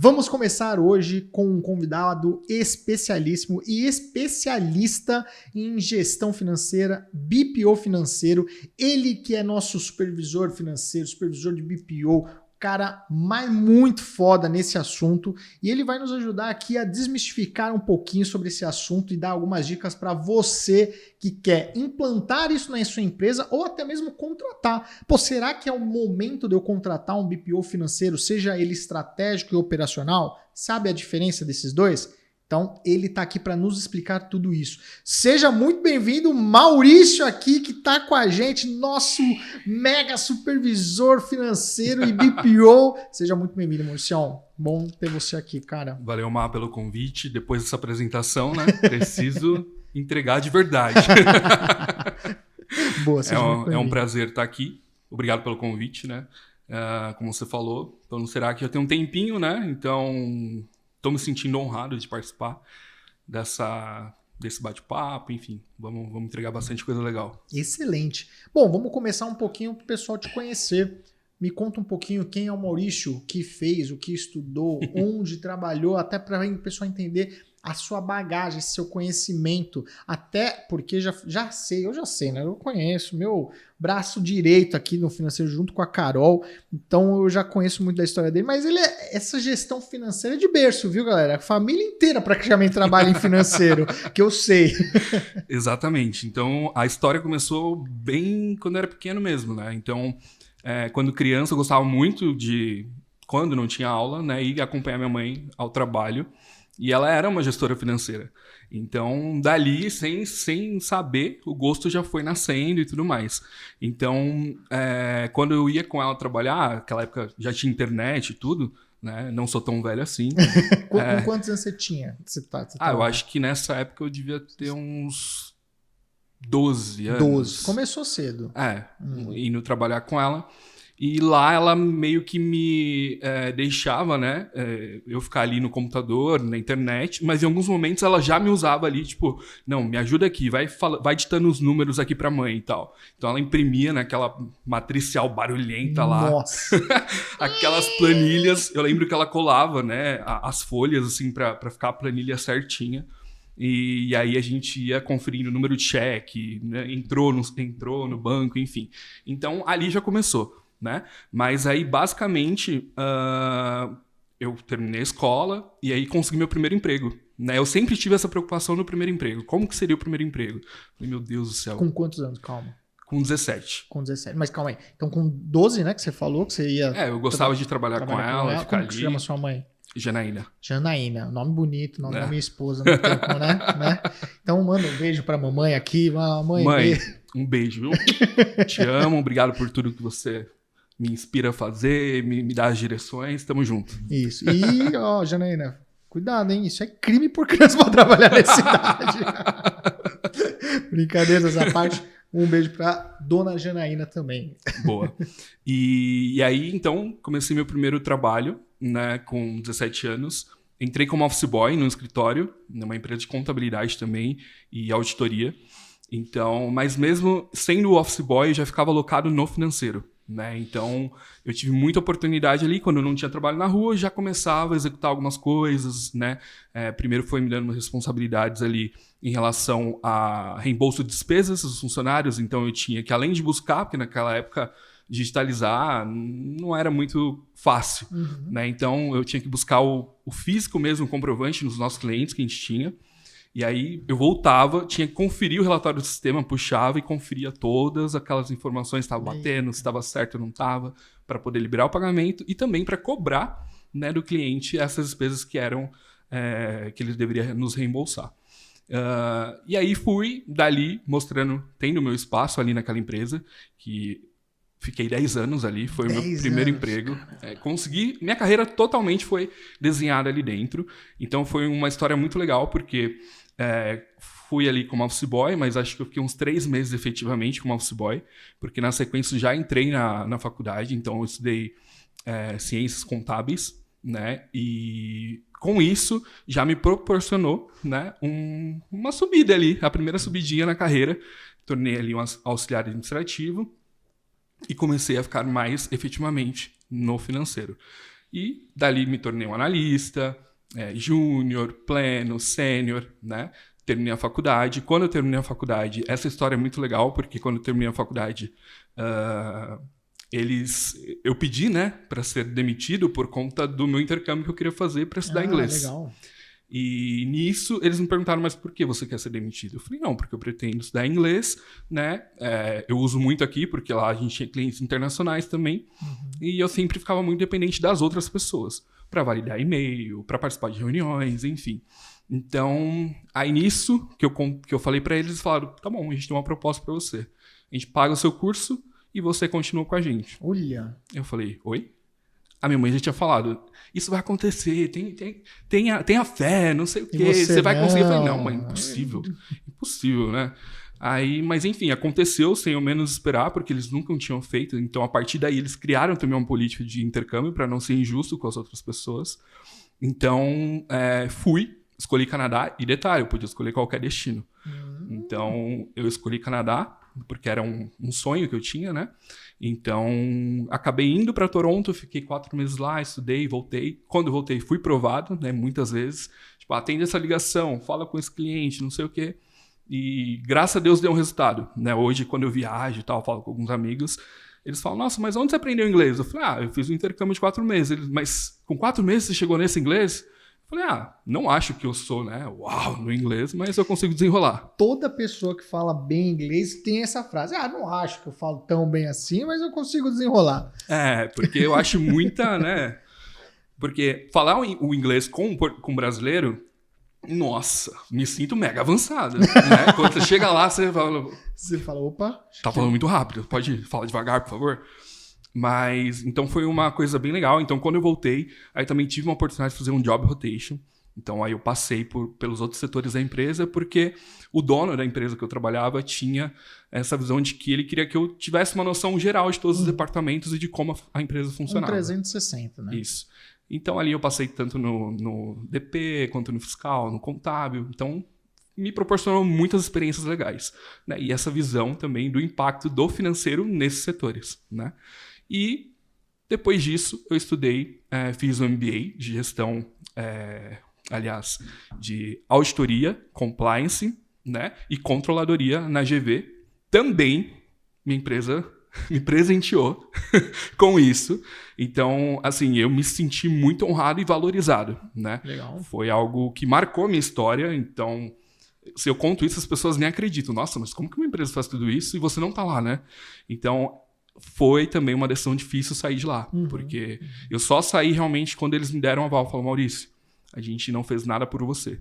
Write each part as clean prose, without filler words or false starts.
Vamos começar hoje com um convidado especialíssimo e especialista em gestão financeira, BPO financeiro. Ele que é nosso supervisor financeiro, supervisor de BPO, cara muito foda nesse assunto, e ele vai nos ajudar aqui a desmistificar um pouquinho sobre esse assunto e dar algumas dicas para você que quer implantar isso na sua empresa ou até mesmo contratar. Pô, será que é o momento de eu contratar um BPO financeiro, seja ele estratégico e operacional? Sabe a diferença desses dois? Então, ele está aqui para nos explicar tudo isso. Seja muito bem-vindo, Maurício aqui, que está com a gente, nosso mega supervisor financeiro e BPO. Seja muito bem-vindo, Maurício. Bom ter você aqui, cara. Valeu, Má, pelo convite. Depois dessa apresentação, né? Preciso entregar de verdade. Boa, seja muito bem-vindo. É um prazer estar aqui. Obrigado pelo convite, né? Como você falou, então será que já tem um tempinho, né? Então... Estou me sentindo honrado de participar desse bate-papo, enfim, vamos entregar bastante coisa legal. Excelente. Bom, vamos começar um pouquinho para o pessoal te conhecer. Me conta um pouquinho quem é o Maurício, o que fez, o que estudou, onde trabalhou, até para o pessoal entender a sua bagagem, seu conhecimento, até porque eu já sei, né? Eu conheço meu braço direito aqui no financeiro junto com a Carol, então eu já conheço muito da história dele, mas essa gestão financeira é de berço, viu, galera? A família inteira praticamente trabalha em financeiro, que eu sei. Exatamente. Então, a história começou bem quando eu era pequeno mesmo, né? Então, quando criança, eu gostava muito de, quando não tinha aula, né, ir acompanhar minha mãe ao trabalho. E ela era uma gestora financeira. Então, dali, sem saber, o gosto já foi nascendo e tudo mais. Então, quando eu ia com ela trabalhar, naquela época já tinha internet e tudo, né? Não sou tão velho assim. Com quantos anos você tinha? Eu acho que nessa época eu devia ter uns 12 anos. 12. Começou cedo. Indo trabalhar com ela. E lá ela meio que me deixava, né, eu ficar ali no computador, na internet, mas em alguns momentos ela já me usava ali, tipo, não, me ajuda aqui, vai ditando os números aqui pra mãe e tal. Então ela imprimia naquela matricial barulhenta lá. Nossa! Aquelas planilhas, eu lembro que ela colava, né, as folhas, assim, pra ficar a planilha certinha. E aí a gente ia conferindo o número de cheque, né, entrou no banco, enfim. Então ali já começou. Né? Mas aí, basicamente, eu terminei a escola e aí consegui meu primeiro emprego. Né? Eu sempre tive essa preocupação no primeiro emprego. Como que seria o primeiro emprego? Falei, meu Deus do céu. Com quantos anos? Calma. Com 17. Com 17. Mas calma aí. Então com 12, né, que você falou que você ia... eu gostava de trabalhar com ela, ficar Como ali. que se chama sua mãe? Janaína. Janaína. Nome bonito, nome da minha esposa no tempo, né? Então manda um beijo pra mamãe aqui. Mãe, um beijo, viu? Te amo, obrigado por tudo que você... me inspira a fazer, me dá as direções, tamo junto. Isso. E, Janaína, cuidado, hein? Isso é crime por criança pra trabalhar nessa idade. Brincadeiras à parte. Um beijo pra dona Janaína também. Boa. E aí, então, comecei meu primeiro trabalho, né, com 17 anos. Entrei como office boy no escritório, numa empresa de contabilidade também e auditoria. Então, mas mesmo sendo office boy, eu já ficava alocado no financeiro. Né? Então, eu tive muita oportunidade ali, quando eu não tinha trabalho na rua, já começava a executar algumas coisas, né? Primeiro foi me dando responsabilidades ali em relação a reembolso de despesas dos funcionários, então eu tinha que, além de buscar, porque naquela época digitalizar não era muito fácil, né? Então, eu tinha que buscar o físico mesmo, o comprovante nos nossos clientes que a gente tinha. E aí eu voltava, tinha que conferir o relatório do sistema, puxava e conferia todas aquelas informações, se estava batendo, se estava certo ou não estava, para poder liberar o pagamento e também para cobrar, né, do cliente essas despesas que eram que ele deveria nos reembolsar. E aí fui dali mostrando, tendo meu espaço ali naquela empresa, que fiquei 10 anos ali, foi o meu primeiro emprego. Consegui, minha carreira totalmente foi desenhada ali dentro. Então foi uma história muito legal, porque fui ali como office boy, mas acho que eu fiquei uns 3 meses efetivamente como office boy, porque na sequência já entrei na faculdade, então eu estudei ciências contábeis, né? E com isso já me proporcionou, né, uma subida ali, a primeira subidinha na carreira. Tornei ali um auxiliar administrativo e comecei a ficar mais efetivamente no financeiro. E dali me tornei um analista, júnior, pleno, sênior, né? Terminei a faculdade. Quando eu terminei a faculdade, essa história é muito legal, porque quando eu terminei a faculdade, eu pedi, né, para ser demitido por conta do meu intercâmbio que eu queria fazer para estudar inglês. Legal. E nisso, eles me perguntaram, mas por que você quer ser demitido? Eu falei, não, porque eu pretendo estudar inglês, né? Eu uso muito aqui, porque lá a gente tinha clientes internacionais também. E eu sempre ficava muito dependente das outras pessoas, para validar e-mail, para participar de reuniões, enfim. Então, aí nisso, que eu falei para eles, falaram, tá bom, a gente tem uma proposta para você. A gente paga o seu curso e você continua com a gente. Olha. Eu falei, oi? A minha mãe já tinha falado, isso vai acontecer, tenha fé, não sei o quê, você vai conseguir. Eu falei, não, mãe, impossível, né? Aí, mas enfim, aconteceu sem eu menos esperar, porque eles nunca tinham feito, então a partir daí eles criaram também uma política de intercâmbio para não ser injusto com as outras pessoas. Então, escolhi Canadá, e detalhe, eu podia escolher qualquer destino. Então, eu escolhi Canadá, porque era um sonho que eu tinha, né? Então, acabei indo para Toronto, fiquei 4 meses lá, estudei, voltei. Quando eu voltei, fui provado, né? Muitas vezes. Tipo, atende essa ligação, fala com esse cliente, não sei o quê. E, graças a Deus, deu um resultado, né? Hoje, quando eu viajo e tal, falo com alguns amigos, eles falam, nossa, mas onde você aprendeu inglês? Eu falei, eu fiz um intercâmbio de 4 meses. Eles, mas com 4 meses você chegou nesse inglês? Eu falei, não acho que eu sou, né, uau, no inglês, mas eu consigo desenrolar. Toda pessoa que fala bem inglês tem essa frase. Não acho que eu falo tão bem assim, mas eu consigo desenrolar. Porque eu acho muita, né? Porque falar o inglês com brasileiro, nossa, me sinto mega avançado, né? Quando você chega lá, você fala, opa. Tá falando muito rápido, pode falar devagar, por favor? Mas, então foi uma coisa bem legal. Então, quando eu voltei, aí também tive uma oportunidade de fazer um job rotation. Então, aí eu passei pelos outros setores da empresa, porque o dono da empresa que eu trabalhava tinha essa visão de que ele queria que eu tivesse uma noção geral de todos os departamentos e de como a empresa funcionava. 360, né? Isso. Então, ali eu passei tanto no DP, quanto no fiscal, no contábil. Então, me proporcionou muitas experiências legais, né? E essa visão também do impacto do financeiro nesses setores, né? E depois disso, eu estudei, fiz um MBA de gestão, de auditoria, compliance, né, e controladoria na GV. Também minha empresa me presenteou com isso. Então, assim, eu me senti muito honrado e valorizado, né? Legal. Foi algo que marcou a minha história. Então, se eu conto isso, as pessoas nem acreditam. Nossa, mas como que uma empresa faz tudo isso e você não tá lá, né? Então, foi também uma decisão difícil sair de lá, porque eu só saí realmente quando eles me deram um aval. Falaram, Maurício, a gente não fez nada por você.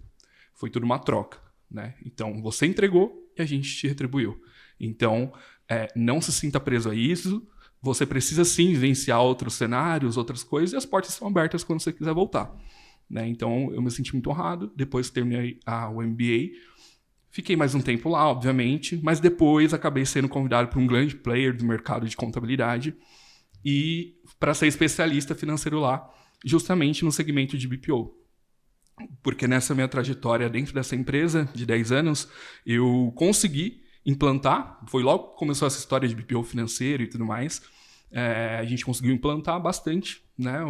Foi tudo uma troca, né? Então, você entregou e a gente te retribuiu. Então, não se sinta preso a isso. Você precisa, sim, vivenciar outros cenários, outras coisas, e as portas estão abertas quando você quiser voltar, né? Então, eu me senti muito honrado. Depois terminei o MBA. Fiquei mais um tempo lá, obviamente, mas depois acabei sendo convidado por um grande player do mercado de contabilidade e para ser especialista financeiro lá, justamente no segmento de BPO. Porque nessa minha trajetória dentro dessa empresa de 10 anos, eu consegui implantar, foi logo que começou essa história de BPO financeiro e tudo mais, a gente conseguiu implantar bastante, né,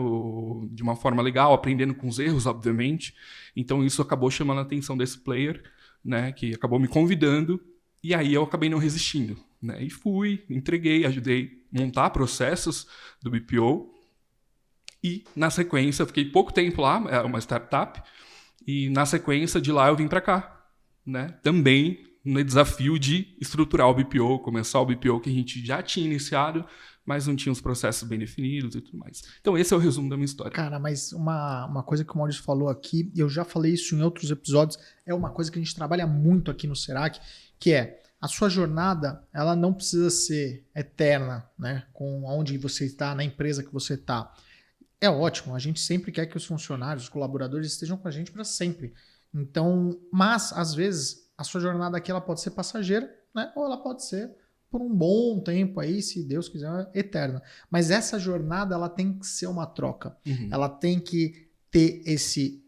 de uma forma legal, aprendendo com os erros, obviamente. Então isso acabou chamando a atenção desse player, né, que acabou me convidando, e aí eu acabei não resistindo, né, e fui, entreguei, ajudei a montar processos do BPO, e na sequência, fiquei pouco tempo lá, era uma startup, e na sequência de lá eu vim para cá, né, também no desafio de estruturar o BPO, começar o BPO que a gente já tinha iniciado, mas não tinha os processos bem definidos e tudo mais. Então esse é o resumo da minha história. Cara, mas uma coisa que o Maurício falou aqui, eu já falei isso em outros episódios, é uma coisa que a gente trabalha muito aqui no Serac, que é a sua jornada, ela não precisa ser eterna, né? Com onde você está, na empresa que você está. É ótimo, a gente sempre quer que os funcionários, os colaboradores estejam com a gente para sempre. Então, mas às vezes a sua jornada aqui ela pode ser passageira, né? Ou ela pode ser por um bom tempo aí, se Deus quiser, eterna. Mas essa jornada, ela tem que ser uma troca. Ela tem que ter esse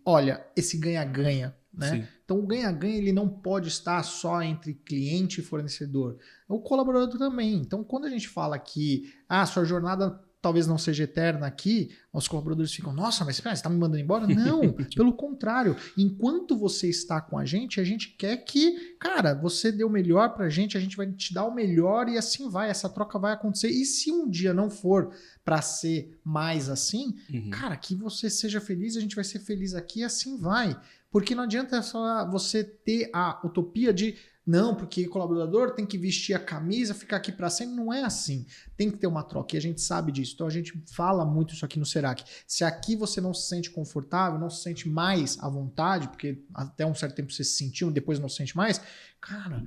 ganha-ganha, né? Sim. Então, o ganha-ganha, ele não pode estar só entre cliente e fornecedor. O colaborador também. Então, quando a gente fala que a sua jornada talvez não seja eterna aqui, os colaboradores ficam, nossa, mas você está me mandando embora? Não, pelo contrário. Enquanto você está com a gente quer que, cara, você dê o melhor pra gente, a gente vai te dar o melhor e assim vai, essa troca vai acontecer. E se um dia não for para ser mais assim, cara, que você seja feliz, a gente vai ser feliz aqui e assim vai. Porque não adianta só você ter a utopia de não, porque colaborador tem que vestir a camisa, ficar aqui para sempre. Não é assim. Tem que ter uma troca e a gente sabe disso. Então a gente fala muito isso aqui no Serac. Se aqui você não se sente confortável, não se sente mais à vontade, porque até um certo tempo você se sentiu, depois não se sente mais, cara,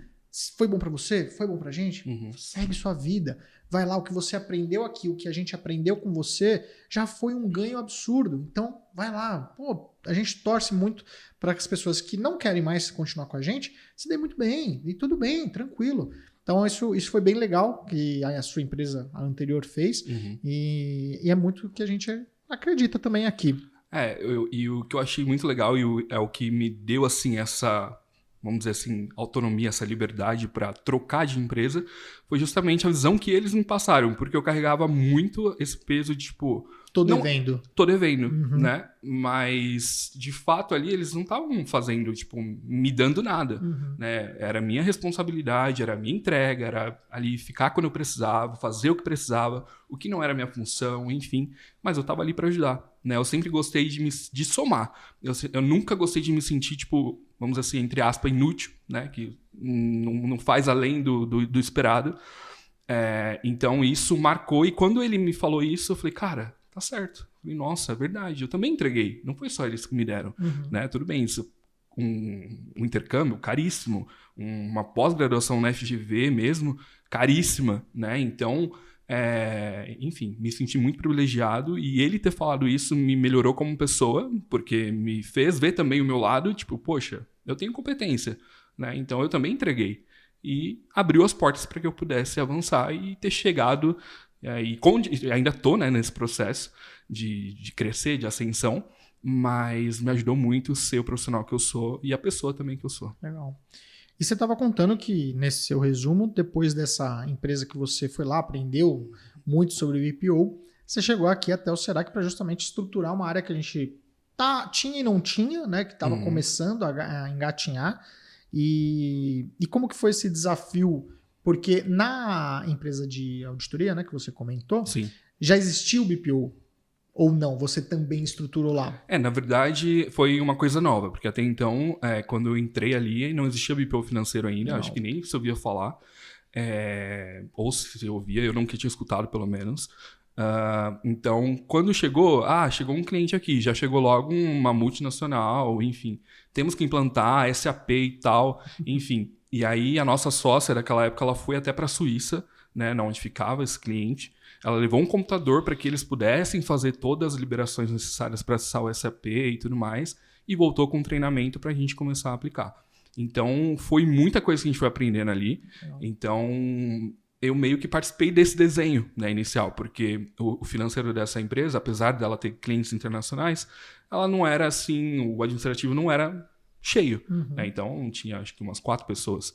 foi bom para você? Foi bom pra gente? Segue sua vida. Vai lá, o que você aprendeu aqui, o que a gente aprendeu com você, já foi um ganho absurdo. Então, vai lá. Pô, a gente torce muito para que as pessoas que não querem mais continuar com a gente se dêem muito bem. E tudo bem, tranquilo. Então, isso foi bem legal que a sua empresa, a anterior, fez. E é muito o que a gente acredita também aqui. E o que eu achei muito legal é o que me deu, assim, essa, vamos dizer assim, autonomia, essa liberdade para trocar de empresa, foi justamente a visão que eles me passaram, porque eu carregava muito esse peso de, tipo... Tô devendo, né? Mas, de fato, ali, eles não estavam fazendo, tipo, me dando nada, né? Era minha responsabilidade, era minha entrega, era ali ficar quando eu precisava, fazer o que precisava, o que não era minha função, enfim. Mas eu tava ali para ajudar, né? Eu sempre gostei de somar. Eu nunca gostei de me sentir, tipo, vamos dizer assim, entre aspas, inútil, né? Que não faz além do esperado. Então, isso marcou. E quando ele me falou isso, eu falei, cara... Tá certo. Falei, nossa, é verdade. Eu também entreguei. Não foi só eles que me deram. Né? Tudo bem, isso um intercâmbio caríssimo. Uma pós-graduação na FGV mesmo, caríssima. Né? Então, enfim, me senti muito privilegiado. E ele ter falado isso me melhorou como pessoa, porque me fez ver também o meu lado. Tipo, poxa, eu tenho competência. Né? Então, eu também entreguei. E abriu as portas para que eu pudesse avançar e ter chegado... E ainda estou, né, nesse processo de crescer, de ascensão, mas me ajudou muito ser o profissional que eu sou e a pessoa também que eu sou. Legal. E você estava contando que, nesse seu resumo, depois dessa empresa que você foi lá, aprendeu muito sobre BPO, você chegou aqui até o Serac para justamente estruturar uma área que a gente tinha e não tinha, né, que estava começando a engatinhar. E como que foi esse desafio? Porque na empresa de auditoria, né, que você comentou, sim, já existia o BPO ou não? Você também estruturou lá? Na verdade, foi uma coisa nova, porque até então, quando eu entrei ali, não existia BPO financeiro ainda, não. Acho que nem se ouvia falar. Ou se eu ouvia, eu nunca tinha escutado, pelo menos. Então, quando chegou um cliente aqui, já chegou logo uma multinacional, enfim. Temos que implantar SAP e tal, enfim. E aí a nossa sócia, naquela época, ela foi até para a Suíça, né, onde ficava esse cliente. Ela levou um computador para que eles pudessem fazer todas as liberações necessárias para acessar o SAP e tudo mais, e voltou com um treinamento para a gente começar a aplicar. Então, foi muita coisa que a gente foi aprendendo ali. Então, eu meio que participei desse desenho, né, inicial, porque o financeiro dessa empresa, apesar dela ter clientes internacionais, ela não era assim, o administrativo não era cheio. Né? Então, tinha acho que umas 4 pessoas.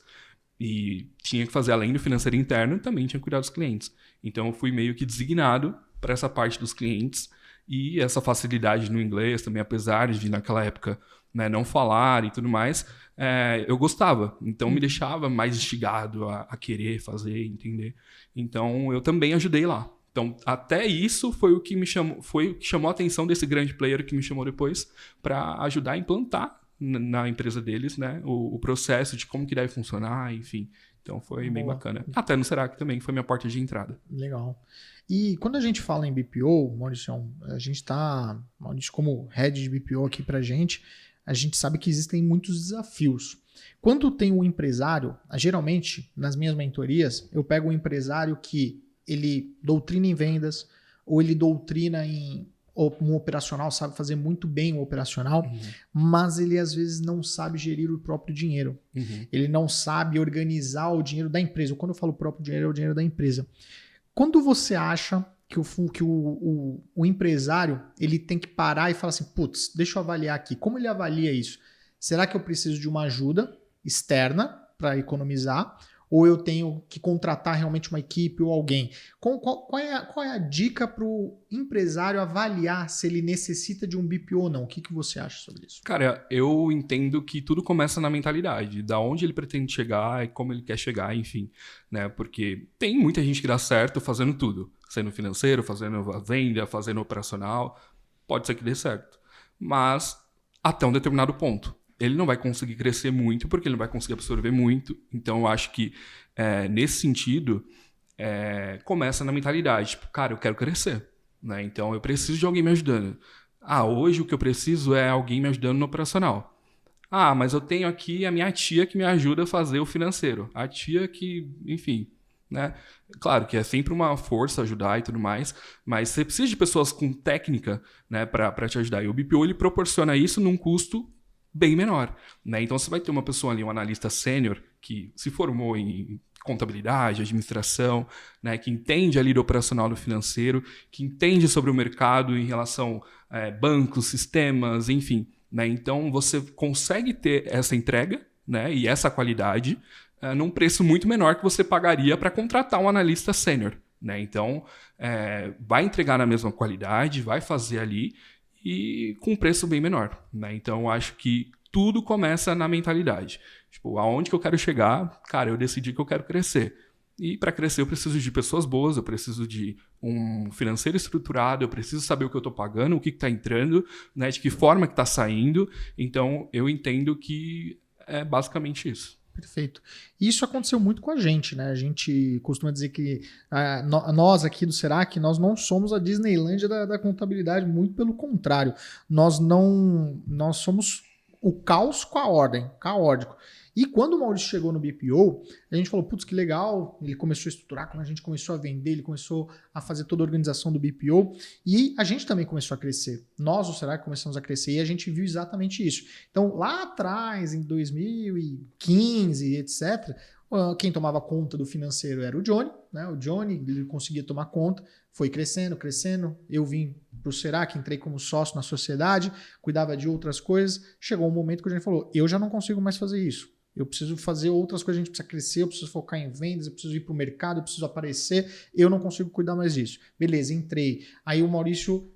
E tinha que fazer, além do financeiro interno, também tinha que cuidar dos clientes. Então, eu fui meio que designado para essa parte dos clientes. E essa facilidade no inglês também, apesar de, naquela época, né, não falar e tudo mais, eu gostava. Então, me deixava mais instigado a querer fazer, entender. Então, eu também ajudei lá. Então, até isso foi o que chamou a atenção desse grande player que me chamou depois para ajudar a implantar na empresa deles, né, o processo de como que deve funcionar, enfim. Então, foi bem bacana. Até no Serac também, foi minha porta de entrada. Legal. E quando a gente fala em BPO, Maurício, a gente tá, Maurício, como head de BPO aqui pra gente, a gente sabe que existem muitos desafios. Quando tem um empresário, geralmente, nas minhas mentorias, eu pego um empresário que ele doutrina em vendas, ou ele doutrina em um operacional, sabe fazer muito bem o operacional, mas ele às vezes não sabe gerir o próprio dinheiro. Ele não sabe organizar o dinheiro da empresa. Quando eu falo próprio dinheiro, é o dinheiro da empresa. Quando você acha que o empresário ele tem que parar e falar assim, putz, deixa eu avaliar aqui. Como ele avalia isso? Será que eu preciso de uma ajuda externa para economizar? ou eu tenho que contratar realmente uma equipe ou alguém? Qual é a dica para o empresário avaliar se ele necessita de um BPO ou não? O que você acha sobre isso? Cara, eu entendo que tudo começa na mentalidade, da onde ele pretende chegar e como ele quer chegar, enfim, né? Porque tem muita gente que dá certo fazendo tudo, sendo financeiro, fazendo a venda, fazendo operacional, pode ser que dê certo, mas até um determinado ponto. Ele não vai conseguir crescer muito porque ele não vai conseguir absorver muito, então eu acho que nesse sentido começa na mentalidade, tipo, cara, eu quero crescer, né? Então eu preciso de alguém me ajudando. Hoje o que eu preciso é alguém me ajudando no operacional. Mas eu tenho aqui a minha tia que me ajuda a fazer o financeiro. A tia que, enfim, né? Claro que é sempre uma força ajudar e tudo mais, mas você precisa de pessoas com técnica, né, para te ajudar. E o BPO ele proporciona isso num custo bem menor, né? Então você vai ter uma pessoa ali, um analista sênior, que se formou em contabilidade, administração, né, que entende ali do operacional do financeiro, que entende sobre o mercado em relação a bancos, sistemas, enfim, né? Então você consegue ter essa entrega, né, e essa qualidade num preço muito menor que você pagaria para contratar um analista sênior, né? Então vai entregar na mesma qualidade, vai fazer ali e com um preço bem menor, né? Então eu acho que tudo começa na mentalidade. Tipo, aonde que eu quero chegar? Cara, eu decidi que eu quero crescer. E para crescer eu preciso de pessoas boas, eu preciso de um financeiro estruturado, eu preciso saber o que eu estou pagando, o que está entrando, né, de que forma que está saindo. Então eu entendo que é basicamente isso. Perfeito. Isso aconteceu muito com a gente, né? A gente costuma dizer que nós aqui do Serac, nós não somos a Disneylândia da contabilidade, muito pelo contrário. Nós somos o caos com a ordem, caótico. E quando o Maurício chegou no BPO, a gente falou, putz, que legal, ele começou a estruturar, quando a gente começou a vender, ele começou a fazer toda a organização do BPO, e a gente também começou a crescer. Nós, o Serac, começamos a crescer, e a gente viu exatamente isso. Então, lá atrás, em 2015, etc., quem tomava conta do financeiro era o Johnny, né? O Johnny, ele conseguia tomar conta, foi crescendo, eu vim para o Serac, entrei como sócio na sociedade, cuidava de outras coisas, chegou um momento que o Johnny falou, eu já não consigo mais fazer isso. Eu preciso fazer outras coisas, a gente precisa crescer, eu preciso focar em vendas, eu preciso ir para o mercado, eu preciso aparecer, eu não consigo cuidar mais disso. Beleza, entrei. Aí o Maurício,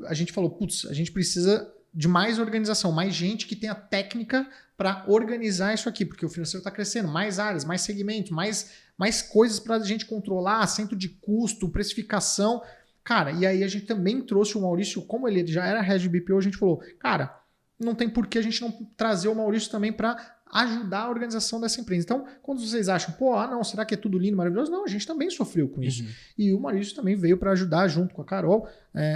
a gente falou, putz, a gente precisa de mais organização, mais gente que tenha técnica para organizar isso aqui, porque o financeiro está crescendo, mais áreas, mais segmentos, mais coisas para a gente controlar, centro de custo, precificação. Cara, e aí a gente também trouxe o Maurício, como ele já era head de BPO, a gente falou, cara, não tem por que a gente não trazer o Maurício também para ajudar a organização dessa empresa. Então, quando vocês acham, não, será que é tudo lindo, maravilhoso? Não, a gente também sofreu com isso. E o Maurício também veio para ajudar, junto com a Carol,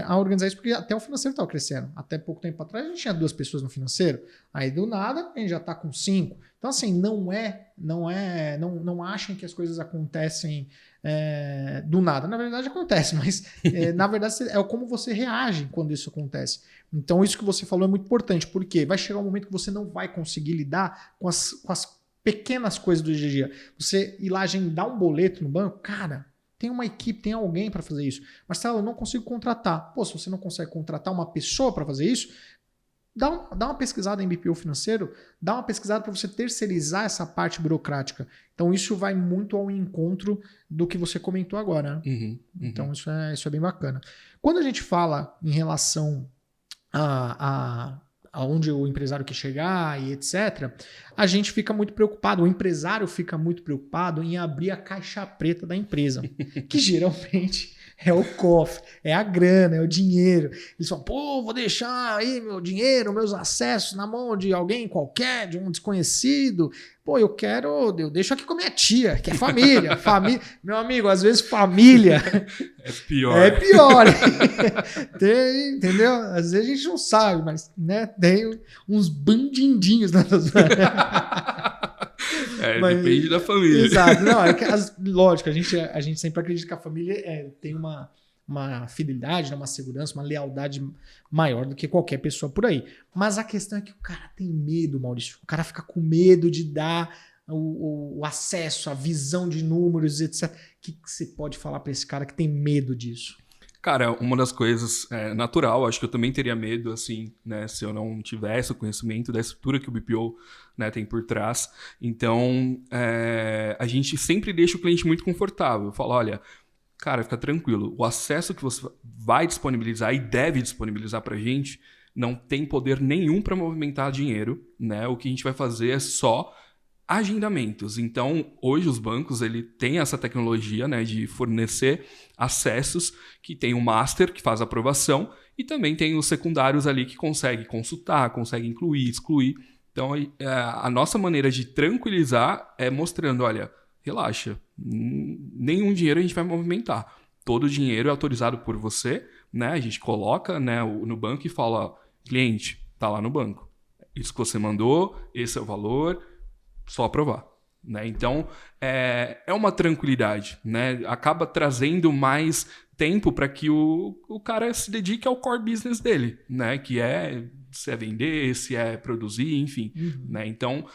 a organizar isso, porque até o financeiro estava crescendo. Até pouco tempo atrás, a gente tinha 2 pessoas no financeiro. Aí, do nada, a gente já está com 5. Então, assim, não achem que as coisas acontecem do nada. Na verdade, acontece, mas na verdade é como você reage quando isso acontece. Então, isso que você falou é muito importante, porque vai chegar um momento que você não vai conseguir lidar com as pequenas coisas do dia a dia. Você ir lá agendar um boleto no banco, cara, tem uma equipe, tem alguém para fazer isso. Marcelo, eu não consigo contratar. Se você não consegue contratar uma pessoa para fazer isso, dá uma pesquisada em BPO financeiro, dá uma pesquisada para você terceirizar essa parte burocrática. Então, isso vai muito ao encontro do que você comentou agora. Né? Então, isso é bem bacana. Quando a gente fala em relação aonde o empresário quer chegar e etc., a gente fica muito preocupado, o empresário fica muito preocupado em abrir a caixa preta da empresa, que geralmente é o cofre, é a grana, é o dinheiro. Eles falam, vou deixar aí meu dinheiro, meus acessos na mão de alguém qualquer, de um desconhecido. Eu deixo aqui com a minha tia, que é família. Meu amigo, às vezes família é pior. Entendeu? Às vezes a gente não sabe, mas né, tem uns bandindinhos nas depende da família. Exato. Não, lógico, a gente sempre acredita que a família tem uma fidelidade, uma segurança, uma lealdade maior do que qualquer pessoa por aí. Mas a questão é que o cara tem medo, Maurício. O cara fica com medo de dar o acesso, a visão de números, etc. O que você pode falar para esse cara que tem medo disso? Cara, uma das coisas natural, acho que eu também teria medo, assim, né, se eu não tivesse o conhecimento da estrutura que o BPO, né, tem por trás. Então, a gente sempre deixa o cliente muito confortável. Fala, olha, cara, fica tranquilo, o acesso que você vai disponibilizar e deve disponibilizar pra gente não tem poder nenhum para movimentar dinheiro, né? O que a gente vai fazer é só agendamentos. Então, hoje os bancos ele tem essa tecnologia, né, de fornecer acessos que tem o master que faz a aprovação e também tem os secundários ali que consegue consultar, consegue incluir, excluir. Então, a nossa maneira de tranquilizar é mostrando, olha, relaxa, nenhum dinheiro a gente vai movimentar. Todo o dinheiro é autorizado por você, né? A gente coloca, né, no banco e fala, ó, cliente, tá lá no banco. Isso que você mandou, esse é o valor, só aprovar, né? Então, é uma tranquilidade, né? Acaba trazendo mais tempo para que o cara se dedique ao core business dele, né? Que se é vender, se é produzir, enfim. Né? Então,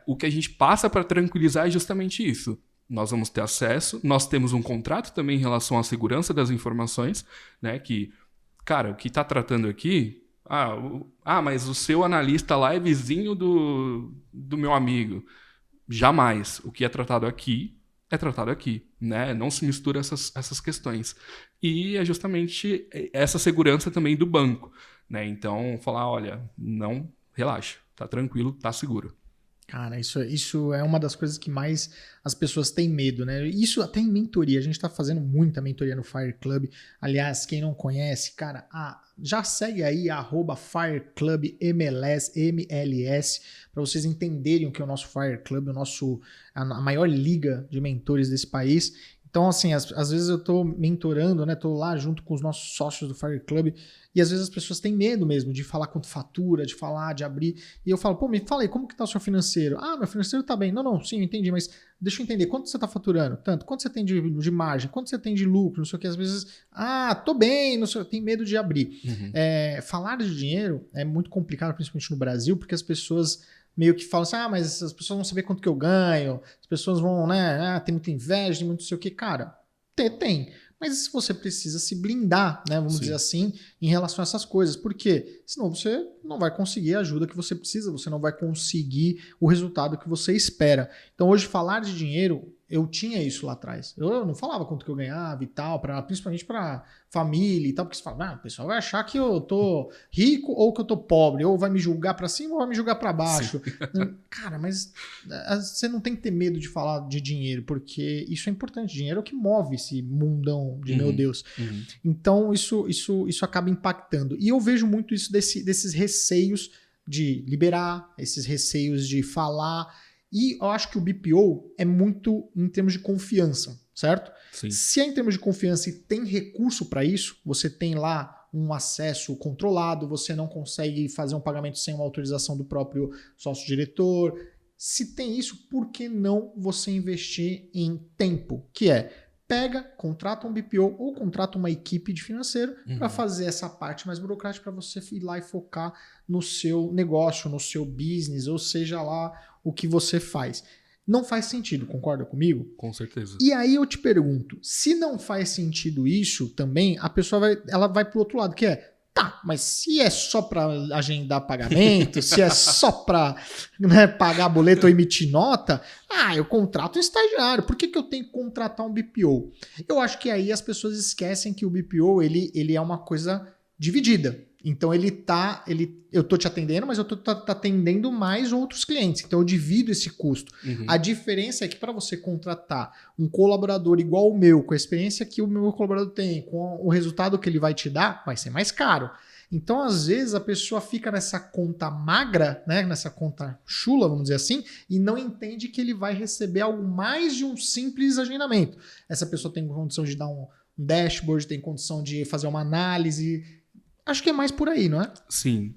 o que a gente passa para tranquilizar é justamente isso. Nós vamos ter acesso, nós temos um contrato também em relação à segurança das informações, né? Que, cara, o que está tratando aqui... mas o seu analista lá é vizinho do meu amigo. Jamais. O que é tratado aqui, né? Não se mistura essas questões. E é justamente essa segurança também do banco, né? Então, falar, olha, não, relaxa, tá tranquilo, tá seguro. Cara, isso é uma das coisas que mais as pessoas têm medo, né? Isso até em mentoria. A gente tá fazendo muita mentoria no Fire Club. Aliás, quem não conhece, cara, já segue aí @Fire Club MLS, para vocês entenderem o que é o nosso Fire Club, a maior liga de mentores desse país. Então, assim, às vezes eu tô mentorando, né? Tô lá junto com os nossos sócios do Fire Club e às vezes as pessoas têm medo mesmo de falar quanto fatura, de falar, de abrir. E eu falo, pô, me fala aí, como que tá o seu financeiro? Meu financeiro tá bem. Não, sim, eu entendi, mas deixa eu entender, quanto você tá faturando? Tanto, quanto você tem de margem? Quanto você tem de lucro? Não sei o que, às vezes, tô bem, não sei, tem medo de abrir. Falar de dinheiro é muito complicado, principalmente no Brasil, porque as pessoas meio que falam assim, mas as pessoas vão saber quanto que eu ganho, as pessoas vão, né, tem muita inveja, tem muito não sei o que. Cara, tem. Mas você precisa se blindar, né, vamos dizer assim, em relação a essas coisas. Por quê? Senão você não vai conseguir a ajuda que você precisa, você não vai conseguir o resultado que você espera. Então hoje falar de dinheiro, eu tinha isso lá atrás. Eu não falava quanto que eu ganhava e tal, principalmente para família e tal, porque você fala, o pessoal vai achar que eu tô rico ou que eu tô pobre, ou vai me julgar para cima ou vai me julgar para baixo. Cara, mas você não tem que ter medo de falar de dinheiro, porque isso é importante. Dinheiro é o que move esse mundão de meu Deus. Então isso acaba impactando. E eu vejo muito isso desses receios de liberar, esses receios de falar. E eu acho que o BPO é muito em termos de confiança, certo? Sim. Se é em termos de confiança e tem recurso para isso, você tem lá um acesso controlado, você não consegue fazer um pagamento sem uma autorização do próprio sócio-diretor. Se tem isso, por que não você investir em tempo? Que pega, contrata um BPO ou contrata uma equipe de financeiro para fazer essa parte mais burocrática para você ir lá e focar no seu negócio, no seu business, ou seja lá o que você faz. Não faz sentido, concorda comigo? Com certeza. E aí eu te pergunto, se não faz sentido isso também, a pessoa vai pro outro lado, que mas se é só para agendar pagamento, se é só para pagar boleto ou emitir nota, eu contrato um estagiário. Por que eu tenho que contratar um BPO? Eu acho que aí as pessoas esquecem que o BPO ele é uma coisa dividida. Então eu tô te atendendo, mas eu tô atendendo mais outros clientes. Então eu divido esse custo. A diferença é que para você contratar um colaborador igual o meu, com a experiência que o meu colaborador tem, com o resultado que ele vai te dar, vai ser mais caro. Então, às vezes, a pessoa fica nessa conta magra, né, nessa conta chula, vamos dizer assim, e não entende que ele vai receber algo mais de um simples agendamento. Essa pessoa tem condição de dar um dashboard, tem condição de fazer uma análise. Acho que é mais por aí, não é? Sim.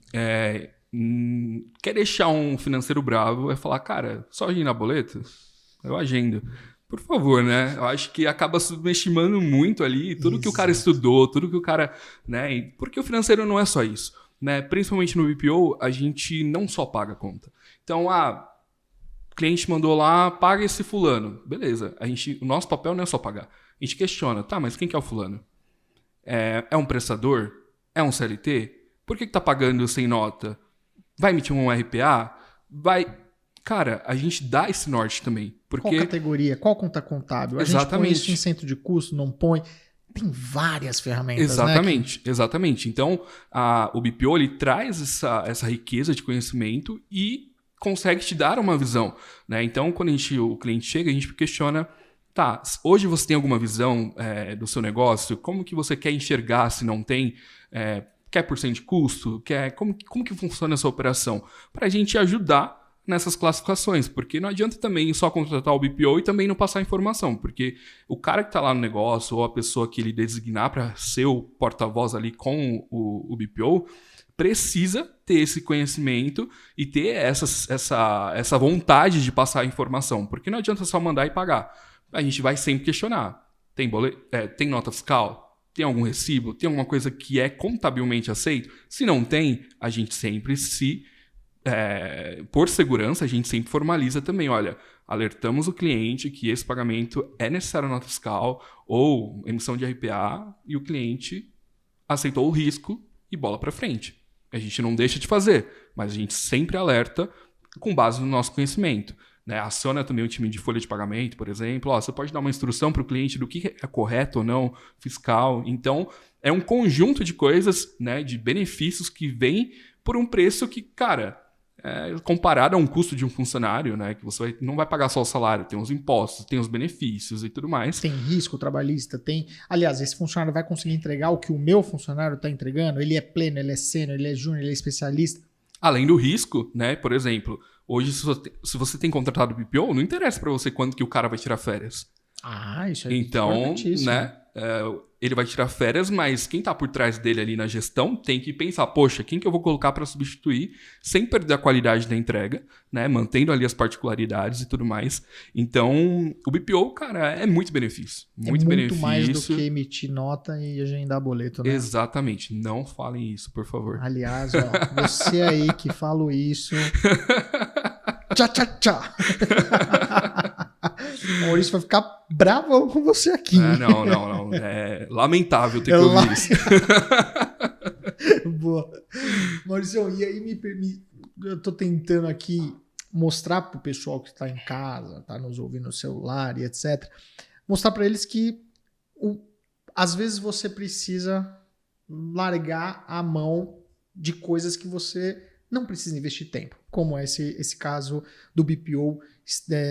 Quer deixar um financeiro bravo, é falar, cara, só agendar boleto? Eu agendo. Por favor, né? Eu acho que acaba subestimando muito ali tudo que o cara estudou, tudo que o cara... né? Porque o financeiro não é só isso. Né? Principalmente no BPO, a gente não só paga a conta. Então, o cliente mandou lá, paga esse fulano. Beleza. O nosso papel não é só pagar. A gente questiona, mas quem que é o fulano? É um prestador? É um CLT? Por que tá pagando sem nota? Vai emitir um RPA? Vai... Cara, a gente dá esse norte também. Porque... Qual categoria? Qual conta contábil? A gente põe isso em centro de custo? Não põe? Tem várias ferramentas, exatamente, né? Exatamente. Então, o BPO ele traz essa riqueza de conhecimento e consegue te dar uma visão, né? Então, quando o cliente chega, a gente questiona, tá, hoje você tem alguma visão do seu negócio? Como que você quer enxergar se não tem? Quer por cento de custo? Como que funciona essa operação? Para a gente ajudar nessas classificações, porque não adianta também só contratar o BPO e também não passar informação, porque o cara que está lá no negócio ou a pessoa que ele designar para ser o porta-voz ali com o BPO precisa ter esse conhecimento e ter essa vontade de passar a informação, porque não adianta só mandar e pagar. A gente vai sempre questionar. Tem tem nota fiscal? Tem algum recibo? Tem alguma coisa que é contabilmente aceito? Se não tem, a gente sempre por segurança, a gente sempre formaliza também, olha, alertamos o cliente que esse pagamento é necessário nota fiscal ou emissão de RPA e o cliente aceitou o risco e bola para frente. A gente não deixa de fazer, mas a gente sempre alerta com base no nosso conhecimento. Né? Aciona também o time de folha de pagamento, por exemplo. Você pode dar uma instrução para o cliente do que é correto ou não, fiscal. Então, é um conjunto de coisas, né, de benefícios que vem por um preço que, cara... comparado a um custo de um funcionário, né? Que você não vai pagar só o salário, tem os impostos, tem os benefícios e tudo mais. Tem risco trabalhista, tem... Aliás, esse funcionário vai conseguir entregar o que o meu funcionário está entregando? Ele é pleno, ele é sênior, ele é júnior, ele é especialista? Além do risco, né? Por exemplo, hoje se você tem contratado o BPO, não interessa para você quando que o cara vai tirar férias. Isso é então, né? Ele vai tirar férias, mas quem está por trás dele ali na gestão tem que pensar, poxa, quem que eu vou colocar para substituir sem perder a qualidade da entrega, né? Mantendo ali as particularidades e tudo mais. Então, o BPO, cara, é muito benefício. Muito benefício. Mais do que emitir nota e agendar boleto, né? Exatamente. Não falem isso, por favor. Aliás, você aí que fala isso... Tchá, tchá, tchá. O Maurício vai ficar bravo com você aqui. Não. É lamentável ter que ouvir isso. Boa. Maurício, e aí eu tô tentando aqui mostrar pro pessoal que está em casa, tá nos ouvindo no celular e etc. Mostrar para eles que às vezes você precisa largar a mão de coisas que você não precisa investir tempo, como é esse caso do BPO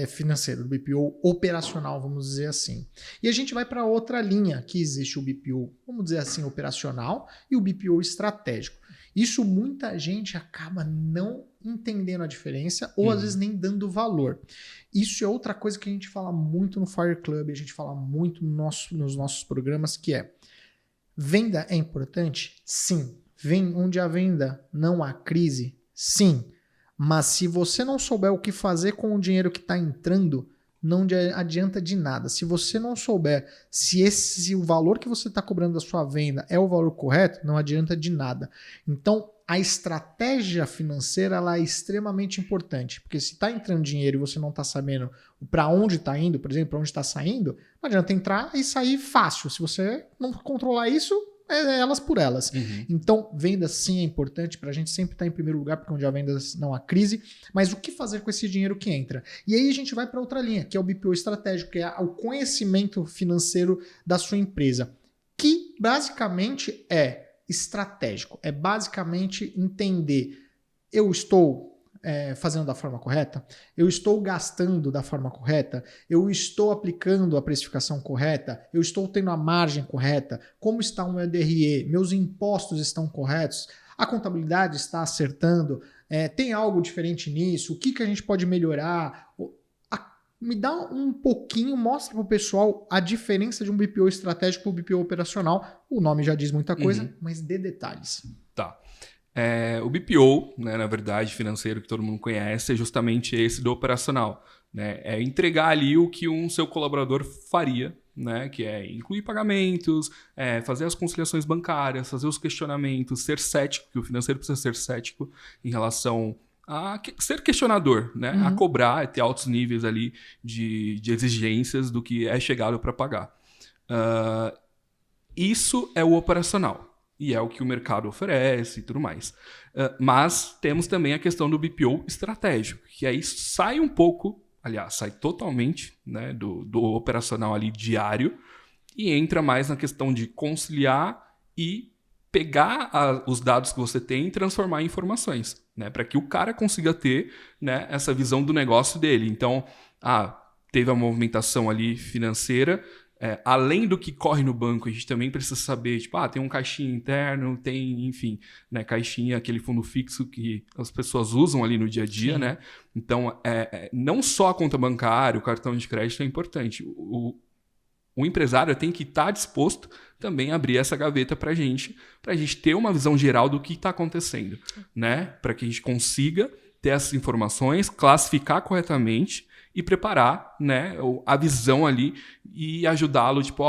financeiro, do BPO operacional, vamos dizer assim. E a gente vai para outra linha, que existe o BPO, vamos dizer assim, operacional e o BPO estratégico. Isso muita gente acaba não entendendo a diferença ou às vezes nem dando valor. Isso é outra coisa que a gente fala muito no Fire Club, a gente fala muito nos nossos programas, que é: venda é importante? Sim. Onde a venda não há crise? Sim. Mas se você não souber o que fazer com o dinheiro que está entrando, não adianta de nada. Se você não souber se o valor que você está cobrando da sua venda é o valor correto, não adianta de nada. Então, a estratégia financeira ela é extremamente importante, porque se está entrando dinheiro e você não está sabendo para onde está indo, por exemplo, para onde está saindo, não adianta entrar e sair fácil. Se você não controlar isso, elas por elas. Então, venda sim é importante para a gente sempre estar em primeiro lugar, porque onde há vendas não há crise. Mas o que fazer com esse dinheiro que entra? E aí a gente vai para outra linha, que é o BPO estratégico, que é o conhecimento financeiro da sua empresa, que basicamente é estratégico. É basicamente entender: eu estou fazendo da forma correta? Eu estou gastando da forma correta? Eu estou aplicando a precificação correta? Eu estou tendo a margem correta? Como está o meu DRE? Meus impostos estão corretos? A contabilidade está acertando? Tem algo diferente nisso? O que a gente pode melhorar? Me dá um pouquinho, mostra para o pessoal a diferença de um BPO estratégico para o BPO operacional. O nome já diz muita coisa, mas dê detalhes. Tá. O BPO, né, na verdade, financeiro que todo mundo conhece, é justamente esse do operacional. Né? É entregar ali o que um seu colaborador faria, né? Que é incluir pagamentos, fazer as conciliações bancárias, fazer os questionamentos, ser cético, que o financeiro precisa ser cético em relação a ser questionador, né? A cobrar, ter altos níveis ali de exigências do que é chegado para pagar. Isso é o operacional. E é o que o mercado oferece e tudo mais. Mas temos também a questão do BPO estratégico, que aí sai um pouco, aliás, sai totalmente, né, do operacional ali diário e entra mais na questão de conciliar e pegar os dados que você tem e transformar em informações, né, para que o cara consiga ter, né, essa visão do negócio dele. Então, teve a movimentação ali financeira, além do que corre no banco, a gente também precisa saber, tipo, tem um caixinha interno, tem, enfim, né, caixinha, aquele fundo fixo que as pessoas usam ali no dia a dia, né? Então, não só a conta bancária, o cartão de crédito é importante. O empresário tem que estar disposto também a abrir essa gaveta para a gente ter uma visão geral do que está acontecendo, né? Para que a gente consiga ter essas informações, classificar corretamente e preparar, né, a visão ali e ajudá-lo, tipo,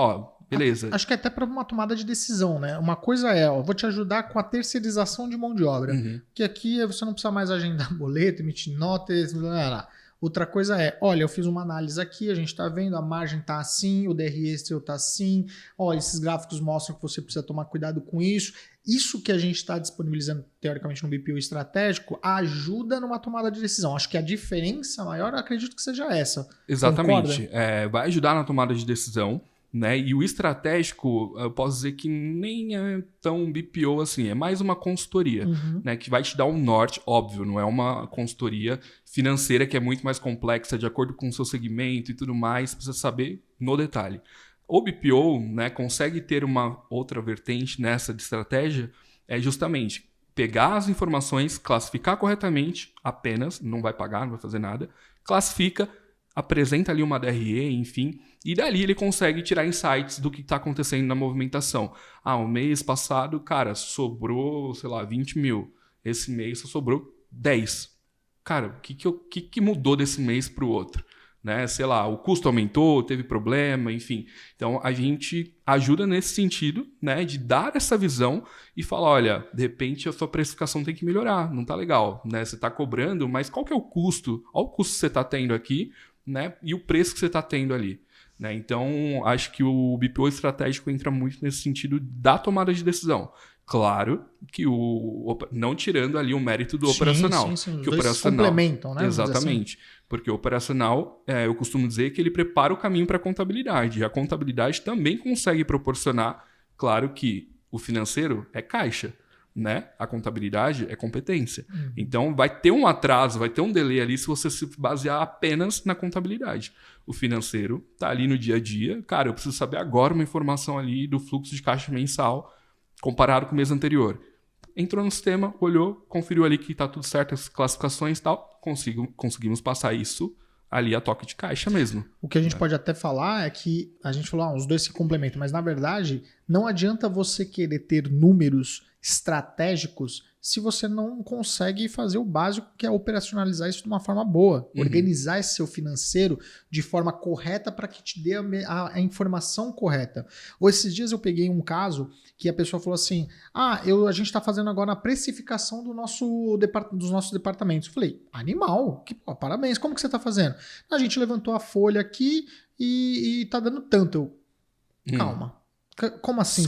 beleza. Acho que até para uma tomada de decisão, né? Uma coisa vou te ajudar com a terceirização de mão de obra, que aqui você não precisa mais agendar boleto, emitir notas, blá, blá, blá. Outra coisa olha, eu fiz uma análise aqui, a gente está vendo, a margem está assim, o DRE seu está assim, olha, esses gráficos mostram que você precisa tomar cuidado com isso. Isso que a gente está disponibilizando, teoricamente, no BPO estratégico, ajuda numa tomada de decisão. Acho que a diferença maior, eu acredito que seja essa. Exatamente. Vai ajudar na tomada de decisão, né? E o estratégico, eu posso dizer que nem é tão BPO assim, é mais uma consultoria, né? Que vai te dar um norte, óbvio, não é uma consultoria financeira que é muito mais complexa, de acordo com o seu segmento e tudo mais, precisa saber no detalhe. O BPO, né, consegue ter uma outra vertente nessa de estratégia, justamente pegar as informações, classificar corretamente apenas, não vai pagar, não vai fazer nada, classifica, apresenta ali uma DRE, enfim, e dali ele consegue tirar insights do que está acontecendo na movimentação. O mês passado, cara, sobrou, sei lá, 20 mil. Esse mês só sobrou 10. Cara, o que mudou desse mês para o outro? Né? Sei lá, o custo aumentou, teve problema, enfim. Então, a gente ajuda nesse sentido, né, de dar essa visão e falar, olha, de repente a sua precificação tem que melhorar, não tá legal, né? Você está cobrando, mas qual que é o custo? Olha o custo que você está tendo aqui, né, e o preço que você está tendo ali. Né? Então, acho que o BPO estratégico entra muito nesse sentido da tomada de decisão. Claro que não tirando ali o mérito do operacional. Sim. Os que o dois operacional complementam, né? Exatamente. Porque o operacional, eu costumo dizer que ele prepara o caminho para a contabilidade. E a contabilidade também consegue proporcionar, claro que o financeiro é caixa, né? A contabilidade é competência. Então, vai ter um atraso, vai ter um delay ali se você se basear apenas na contabilidade. O financeiro está ali no dia a dia. Cara, eu preciso saber agora uma informação ali do fluxo de caixa mensal comparado com o mês anterior. Entrou no sistema, olhou, conferiu ali que está tudo certo, as classificações e tal. Conseguimos passar isso ali a toque de caixa mesmo. O que a gente pode até falar é que a gente falou, os dois se complementam, mas na verdade não adianta você querer ter números estratégicos se você não consegue fazer o básico, que é operacionalizar isso de uma forma boa, organizar esse seu financeiro de forma correta para que te dê a informação correta. Ou esses dias eu peguei um caso que a pessoa falou assim, a gente está fazendo agora a precificação dos nossos departamentos. Eu falei, animal, parabéns, como que você está fazendo? A gente levantou a folha aqui e está dando tanto. Calma. Como assim?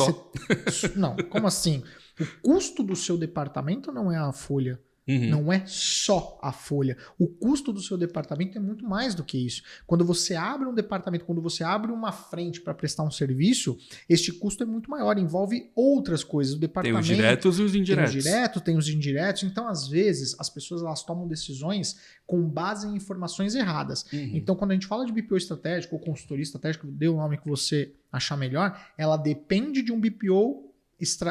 Não, como assim? O custo do seu departamento não é a folha. Não é só a folha. O custo do seu departamento é muito mais do que isso. Quando você abre um departamento, quando você abre uma frente para prestar um serviço, este custo é muito maior, envolve outras coisas. O departamento, tem os diretos e os indiretos. Tem os diretos, tem os indiretos. Então, às vezes, as pessoas elas tomam decisões com base em informações erradas. Então, quando a gente fala de BPO estratégico ou consultoria estratégica, dê o nome que você achar melhor, ela depende de um BPO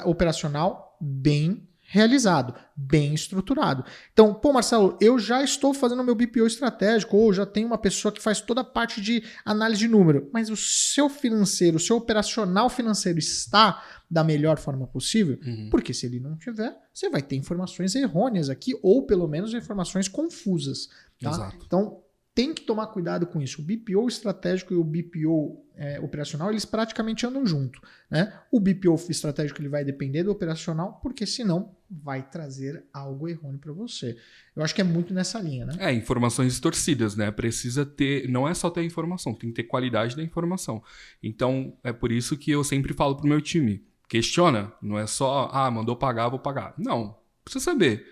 operacional bem realizado, bem estruturado. Então, Marcelo, eu já estou fazendo o meu BPO estratégico, ou já tenho uma pessoa que faz toda a parte de análise de número, mas o seu financeiro, o seu operacional financeiro está da melhor forma possível? Porque se ele não tiver, você vai ter informações errôneas aqui, ou pelo menos informações confusas. Tá? Exato. Então, tem que tomar cuidado com isso. O BPO estratégico e o BPO operacional, eles praticamente andam junto, né? O BPO estratégico ele vai depender do operacional, porque senão vai trazer algo errôneo para você. Eu acho que é muito nessa linha, né? Informações distorcidas, né? Precisa ter, não é só ter informação, tem que ter qualidade da informação. Então, é por isso que eu sempre falo pro meu time, questiona, não é só, mandou pagar, vou pagar. Não, precisa saber.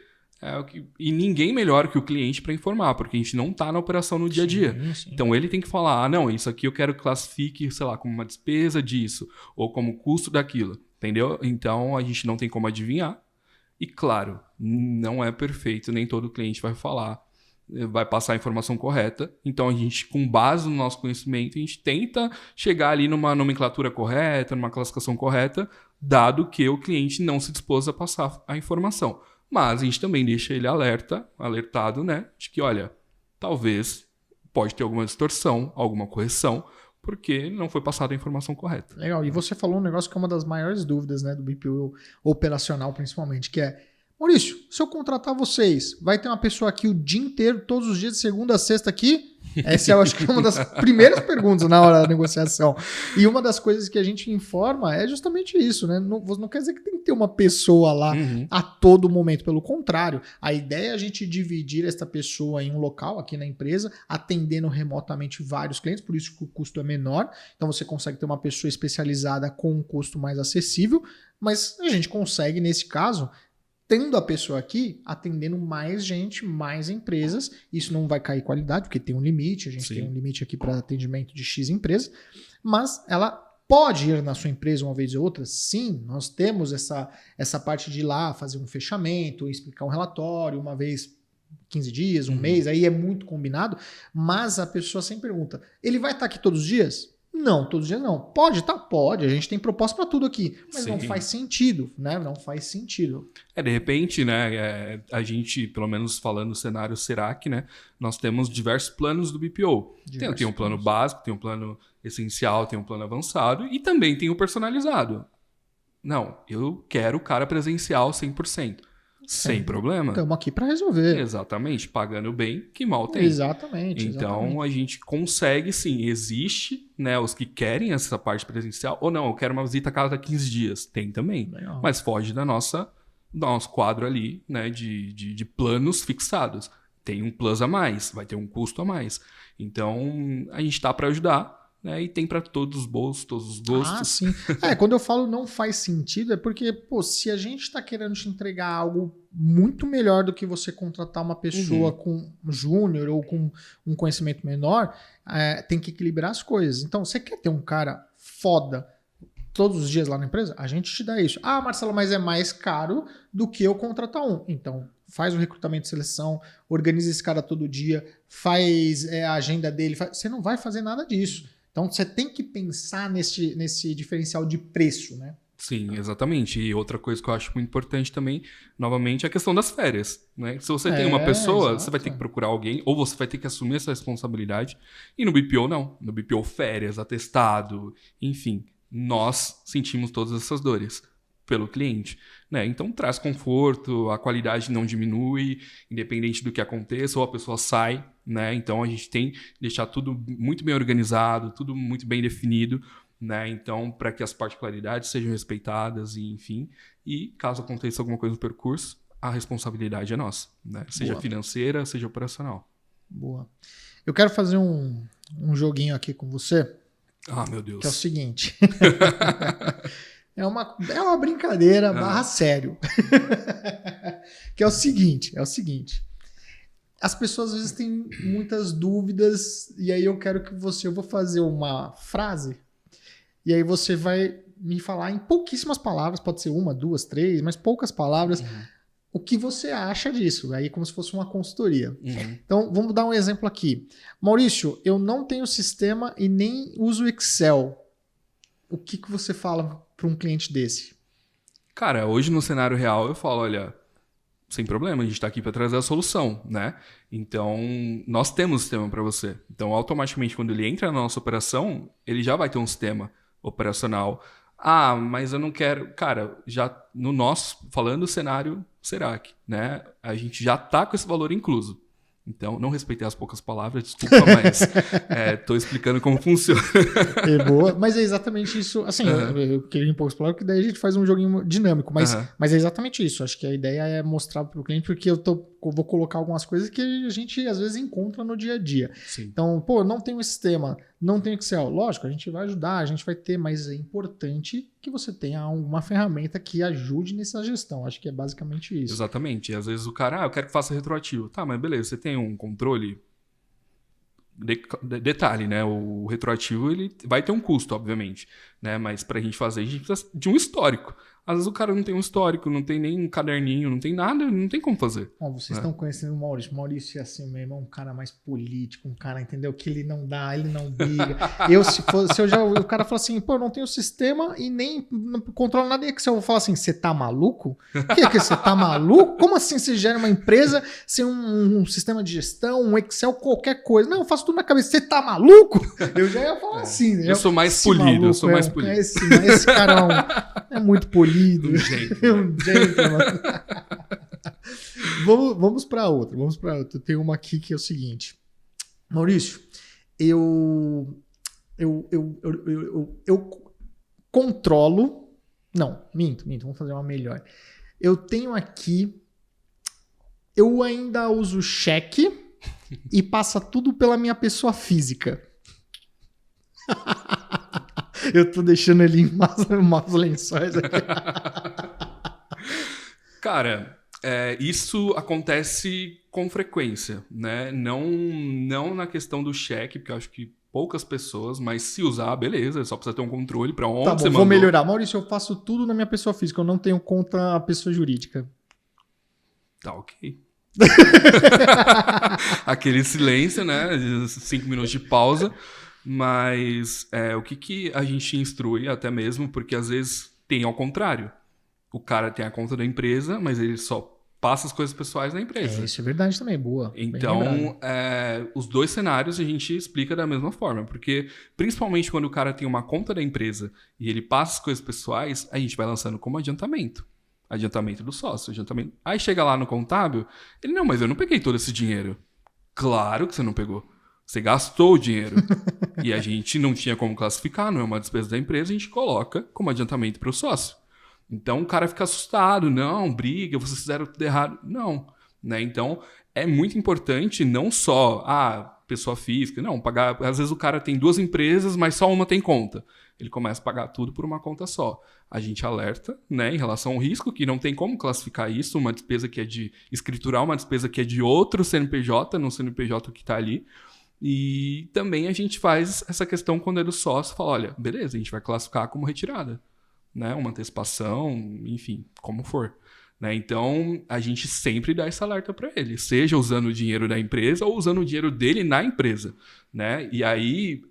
E ninguém melhor que o cliente para informar, porque a gente não está na operação no dia a dia. Sim. Então ele tem que falar, não, isso aqui eu quero que classifique, sei lá, como uma despesa disso, ou como custo daquilo, entendeu? Então a gente não tem como adivinhar. E claro, não é perfeito, nem todo cliente vai falar, vai passar a informação correta. Então a gente, com base no nosso conhecimento, a gente tenta chegar ali numa nomenclatura correta, numa classificação correta, dado que o cliente não se dispôs a passar a informação. Mas a gente também deixa ele alertado, né? De que, olha, talvez pode ter alguma distorção, alguma correção, porque não foi passada a informação correta. Legal. E você falou um negócio que é uma das maiores dúvidas, né, do BPO operacional, principalmente, que é: Maurício, se eu contratar vocês, vai ter uma pessoa aqui o dia inteiro, todos os dias, de segunda a sexta aqui? Essa eu acho que é uma das primeiras perguntas na hora da negociação. E uma das coisas que a gente informa é justamente isso, né? Não quer dizer que tem que ter uma pessoa lá a todo momento. Pelo contrário, a ideia é a gente dividir esta pessoa em um local aqui na empresa, atendendo remotamente vários clientes, por isso que o custo é menor. Então você consegue ter uma pessoa especializada com um custo mais acessível, mas a gente consegue, nesse caso, tendo a pessoa aqui, atendendo mais gente, mais empresas. Isso não vai cair qualidade, porque tem um limite, a gente tem um limite aqui para atendimento de X empresas, mas ela pode ir na sua empresa uma vez ou outra. Sim, nós temos essa parte de ir lá fazer um fechamento, explicar um relatório uma vez 15 dias, um mês, aí é muito combinado, mas a pessoa sempre pergunta: ele vai estar aqui todos os dias? Não, todos os dias não. Pode, tá? Pode. A gente tem proposta para tudo aqui. Mas não faz sentido, né? Não faz sentido. De repente, né? A gente, pelo menos falando no cenário Serac, né? Nós temos diversos planos do BPO. Tem um plano básico, tem um plano essencial, tem um plano avançado e também tem o personalizado. Não, eu quero o cara presencial 100%. Sem problema. Estamos aqui para resolver. Exatamente. Pagando bem, que mal tem. Exatamente. Então, a gente consegue, sim. Existe, né, os que querem essa parte presencial. Ou não, eu quero uma visita a cada 15 dias. Tem também. Legal. Mas foge do nosso quadro ali, né, de planos fixados. Tem um plus a mais, vai ter um custo a mais. Então, a gente está para ajudar. Né? E tem para todos os bolsos, todos os gostos. Sim. Quando eu falo não faz sentido, é porque, se a gente está querendo te entregar algo muito melhor do que você contratar uma pessoa com júnior ou com um conhecimento menor, tem que equilibrar as coisas. Então, você quer ter um cara foda todos os dias lá na empresa? A gente te dá isso. Marcelo, mas é mais caro do que eu contratar um. Então, faz o recrutamento e seleção, organiza esse cara todo dia, faz a agenda dele. Você não vai fazer nada disso. Então, você tem que pensar nesse diferencial de preço, né? Sim, exatamente. E outra coisa que eu acho muito importante também, novamente, é a questão das férias. Né? Se você tem uma pessoa, exato, você vai ter que procurar alguém, ou você vai ter que assumir essa responsabilidade. E no BPO, não. No BPO, férias, atestado, enfim. Nós sentimos todas essas dores pelo cliente. Né? Então, traz conforto, a qualidade não diminui, independente do que aconteça, ou a pessoa sai. Né? Então, a gente tem que deixar tudo muito bem organizado, tudo muito bem definido. Né? Então, para que as particularidades sejam respeitadas, e enfim. E caso aconteça alguma coisa no percurso, a responsabilidade é nossa. Né? Seja financeira, seja operacional. Boa. Eu quero fazer um joguinho aqui com você. Meu Deus. Que é o seguinte. É uma brincadeira barra sério. Que é o seguinte. As pessoas às vezes têm muitas dúvidas e aí eu quero que eu vou fazer uma frase e aí você vai me falar em pouquíssimas palavras, pode ser 1, 2, 3, mas poucas palavras, o que você acha disso. Aí como se fosse uma consultoria. Então vamos dar um exemplo aqui. Maurício, eu não tenho sistema e nem uso Excel. O que você fala para um cliente desse? Cara, hoje no cenário real eu falo, olha, sem problema, a gente está aqui para trazer a solução, né? Então, nós temos sistema para você. Então, automaticamente, quando ele entra na nossa operação, ele já vai ter um sistema operacional. Mas eu não quero... Cara, já no nosso, falando cenário Serac, né? A gente já está com esse valor incluso. Então, não respeitei as poucas palavras, desculpa, mas tô explicando como funciona. É boa, mas é exatamente isso. Assim, eu queria em poucas palavras, porque daí a gente faz um joguinho dinâmico, mas é exatamente isso. Acho que a ideia é mostrar para o cliente, porque eu vou colocar algumas coisas que a gente às vezes encontra no dia a dia. Sim. Então, não tem um sistema, não tem Excel. Lógico, a gente vai ajudar, a gente vai ter, mas é importante que você tenha uma ferramenta que ajude nessa gestão. Acho que é basicamente isso. Exatamente. E às vezes o cara, eu quero que faça retroativo. Tá, mas beleza, você tem um controle. Detalhe, né? O retroativo ele vai ter um custo, obviamente, né? Mas pra gente fazer, a gente precisa de um histórico. Às vezes o cara não tem um histórico, não tem nem um caderninho, não tem nada, não tem como fazer. Bom, vocês estão conhecendo o Maurício. Maurício é assim, meu irmão, um cara mais político, um cara, entendeu? Que ele não dá, ele não briga. O cara fala assim, pô, eu não tenho sistema e nem não controlo nada. E que eu vou falar assim, você tá maluco? O que você tá maluco? Como assim você gera uma empresa sem um sistema de gestão, um Excel, qualquer coisa? Não, eu faço tudo na cabeça. Você tá maluco? Eu já ia falar assim, né? Eu sou mais polido, eu sou mais polido. Esse cara é muito polido. Um gentleman. Vamos para outra. Tem uma aqui que é o seguinte. Maurício, eu controlo... Não, minto. Vamos fazer uma melhor. Eu tenho aqui... Eu ainda uso cheque e passa tudo pela minha pessoa física. Eu tô deixando ele em maus lençóis aqui. Cara, isso acontece com frequência, né? Não na questão do cheque, porque eu acho que poucas pessoas, mas se usar, beleza, só precisa ter um controle para onde você mandou. Vou melhorar. Maurício, eu faço tudo na minha pessoa física, eu não tenho conta pessoa jurídica. Tá, ok. Aquele silêncio, né? 5 minutos de pausa. Mas o que a gente instrui até mesmo, porque às vezes tem ao contrário. O cara tem a conta da empresa, mas ele só passa as coisas pessoais na empresa. Isso é verdade também, boa. Então, os dois cenários a gente explica da mesma forma. Porque, principalmente quando o cara tem uma conta da empresa e ele passa as coisas pessoais, a gente vai lançando como adiantamento. Adiantamento do sócio, adiantamento. Aí chega lá no contábil, ele, não, mas eu não peguei todo esse dinheiro. Claro que você não pegou. Você gastou o dinheiro. E a gente não tinha como classificar, não é uma despesa da empresa, a gente coloca como adiantamento para o sócio. Então o cara fica assustado, não, briga, vocês fizeram tudo errado. Não. Né? Então é muito importante não só pessoa física, não, pagar. Às vezes o cara tem 2 empresas, mas só uma tem conta. Ele começa a pagar tudo por uma conta só. A gente alerta, né, em relação ao risco, que não tem como classificar isso, uma despesa que é de escriturar, uma despesa que é de outro CNPJ, no CNPJ que está ali. E também a gente faz essa questão quando é do sócio, fala, olha, beleza, a gente vai classificar como retirada, né, uma antecipação, enfim, como for. Né? Então, a gente sempre dá esse alerta para ele, seja usando o dinheiro da empresa ou usando o dinheiro dele na empresa. Né? E aí,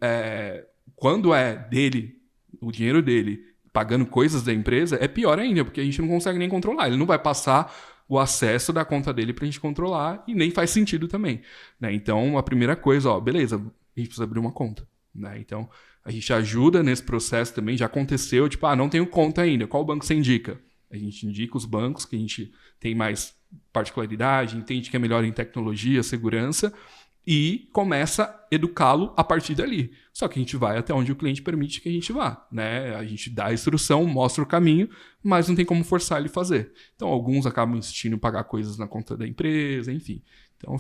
quando é dele, o dinheiro dele, pagando coisas da empresa, é pior ainda, porque a gente não consegue nem controlar. Ele não vai passar o acesso da conta dele para a gente controlar e nem faz sentido também. Né? Então, a primeira coisa, beleza, a gente precisa abrir uma conta. Né? Então, a gente ajuda nesse processo também. Já aconteceu, não tenho conta ainda. Qual banco você indica? A gente indica os bancos que a gente tem mais particularidade, entende que é melhor em tecnologia, segurança, e começa a educá-lo a partir dali. Só que a gente vai até onde o cliente permite que a gente vá. Né? A gente dá a instrução, mostra o caminho, mas não tem como forçar ele a fazer. Então, alguns acabam insistindo em pagar coisas na conta da empresa, enfim. Então,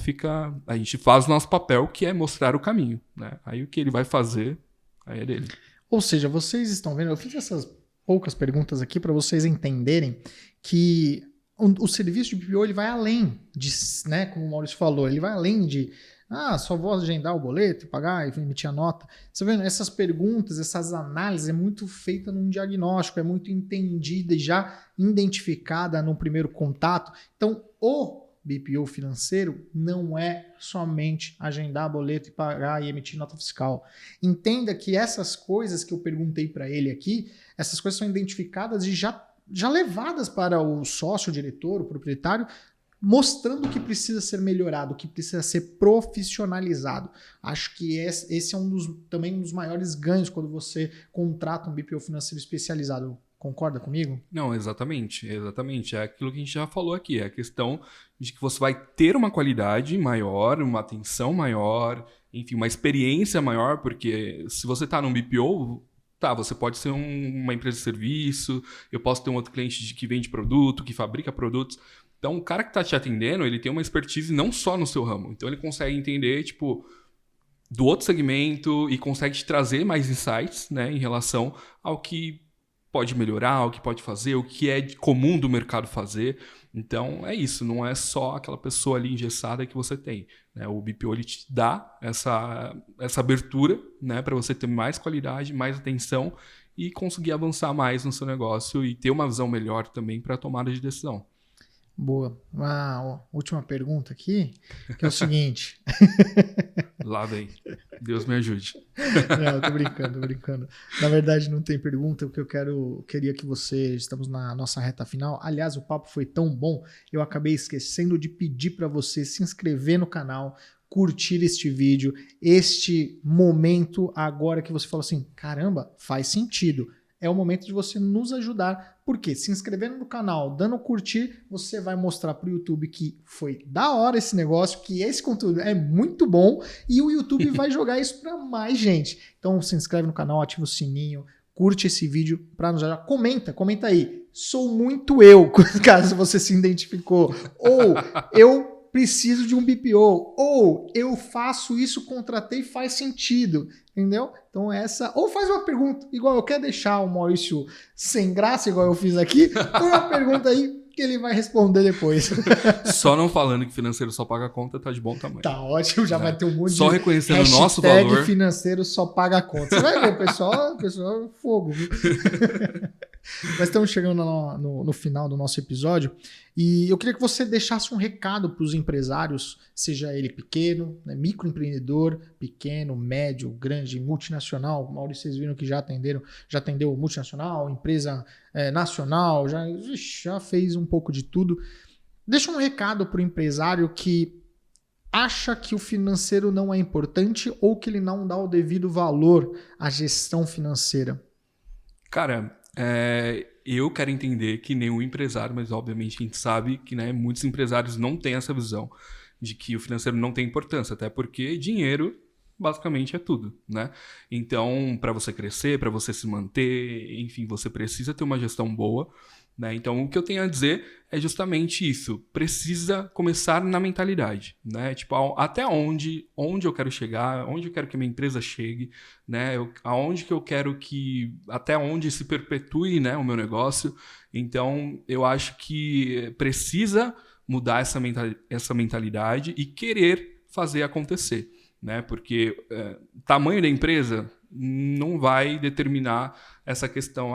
a gente faz o nosso papel, que é mostrar o caminho. Né? Aí o que ele vai fazer, aí é dele. Ou seja, vocês estão vendo, eu fiz essas poucas perguntas aqui para vocês entenderem que o serviço de BPO ele vai além de, né, como o Maurício falou, ele vai além de só vou agendar o boleto, pagar e emitir a nota. Você vendo, essas perguntas, essas análises é muito feita num diagnóstico, é muito entendida e já identificada no primeiro contato. Então, o BPO financeiro não é somente agendar boleto e pagar e emitir nota fiscal. Entenda que essas coisas que eu perguntei para ele aqui, essas coisas são identificadas e já levadas para o sócio, o diretor, o proprietário, mostrando o que precisa ser melhorado, o que precisa ser profissionalizado. Acho que esse é também um dos maiores ganhos quando você contrata um BPO financeiro especializado. Concorda comigo? Não, exatamente. É aquilo que a gente já falou aqui. É a questão de que você vai ter uma qualidade maior, uma atenção maior, enfim, uma experiência maior, porque se você está num BPO, tá, você pode ser uma empresa de serviço, eu posso ter um outro cliente que vende produto, que fabrica produtos. Então, o cara que está te atendendo, ele tem uma expertise não só no seu ramo. Então, ele consegue entender, tipo, do outro segmento e consegue te trazer mais insights, né, em relação ao que pode melhorar, o que pode fazer, o que é comum do mercado fazer. Então, é isso. Não é só aquela pessoa ali engessada que você tem, né? O BPO ele te dá essa abertura, né, para você ter mais qualidade, mais atenção e conseguir avançar mais no seu negócio e ter uma visão melhor também para a tomada de decisão. Boa. Uma última pergunta aqui, que é o seguinte. Lá vem. Deus me ajude. Não, tô brincando. Na verdade, não tem pergunta, o que queria que você, estamos na nossa reta final. Aliás, o papo foi tão bom, eu acabei esquecendo de pedir para você se inscrever no canal, curtir este vídeo, este momento agora que você falou assim, caramba, faz sentido. É o momento de você nos ajudar, porque se inscrevendo no canal, dando curtir, você vai mostrar para o YouTube que foi da hora esse negócio, que esse conteúdo é muito bom e o YouTube vai jogar isso para mais gente. Então se inscreve no canal, ativa o sininho, curte esse vídeo para nos ajudar. Comenta aí. Sou muito eu, caso você se identificou. Ou eu preciso de um BPO, ou eu faço isso, contratei, faz sentido, entendeu? Então ou faz uma pergunta, igual eu quero deixar o Maurício sem graça, igual eu fiz aqui, põe uma pergunta aí que ele vai responder depois. Só não falando que financeiro só paga a conta, tá de bom tamanho. Tá ótimo, já vai ter um monte só de reconhecendo o nosso valor. Financeiro só paga a conta. Você vai ver, o pessoal é fogo, viu? Nós estamos chegando no final do nosso episódio e eu queria que você deixasse um recado para os empresários, seja ele pequeno, né, microempreendedor, pequeno, médio, grande, multinacional. Maurício, vocês viram que já atendeu multinacional, empresa nacional, já fez um pouco de tudo. Deixa um recado para o empresário que acha que o financeiro não é importante ou que ele não dá o devido valor à gestão financeira. Cara, eu quero entender que nenhum empresário, mas obviamente a gente sabe que, né, muitos empresários não têm essa visão de que o financeiro não tem importância, até porque dinheiro basicamente é tudo, né? Então, para você crescer, para você se manter, enfim, você precisa ter uma gestão boa, né? Então, o que eu tenho a dizer é justamente isso. Precisa começar na mentalidade, né? Tipo, até onde eu quero chegar, onde eu quero que a minha empresa chegue, né? Aonde que eu quero até onde se perpetue, né, o meu negócio. Então, eu acho que precisa mudar essa mentalidade e querer fazer acontecer, né? Porque tamanho da empresa não vai determinar essa questão,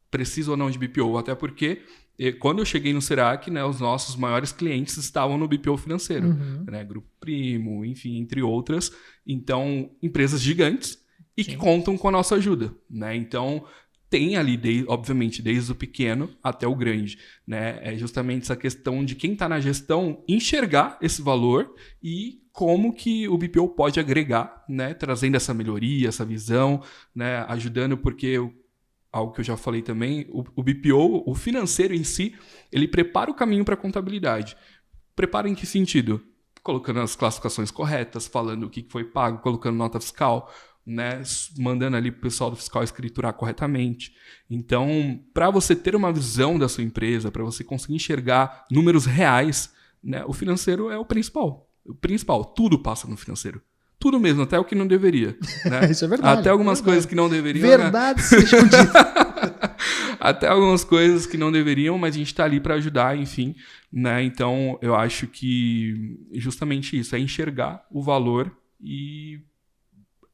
preciso ou não de BPO, até porque quando eu cheguei no Serac, né, os nossos maiores clientes estavam no BPO financeiro, né, Grupo Primo, enfim, entre outras. Então, empresas gigantes e que contam com a nossa ajuda, né? Então, tem ali, obviamente, desde o pequeno até o grande, né? É justamente essa questão de quem está na gestão enxergar esse valor e como que o BPO pode agregar, né? Trazendo essa melhoria, essa visão, né? Ajudando, porque algo que eu já falei também, o BPO, o financeiro em si, ele prepara o caminho para a contabilidade. Prepara em que sentido? Colocando as classificações corretas, falando o que foi pago, colocando nota fiscal, né, mandando ali pro pessoal do fiscal escriturar corretamente. Então, para você ter uma visão da sua empresa, para você conseguir enxergar números reais, né, o financeiro é o principal. O principal, tudo passa no financeiro. Tudo mesmo, até o que não deveria. Né? Isso é verdade. Até algumas coisas que não deveriam. Verdade, sejam ditas. Até algumas coisas que não deveriam, mas a gente está ali para ajudar, enfim. Né? Então, eu acho que justamente isso, é enxergar o valor e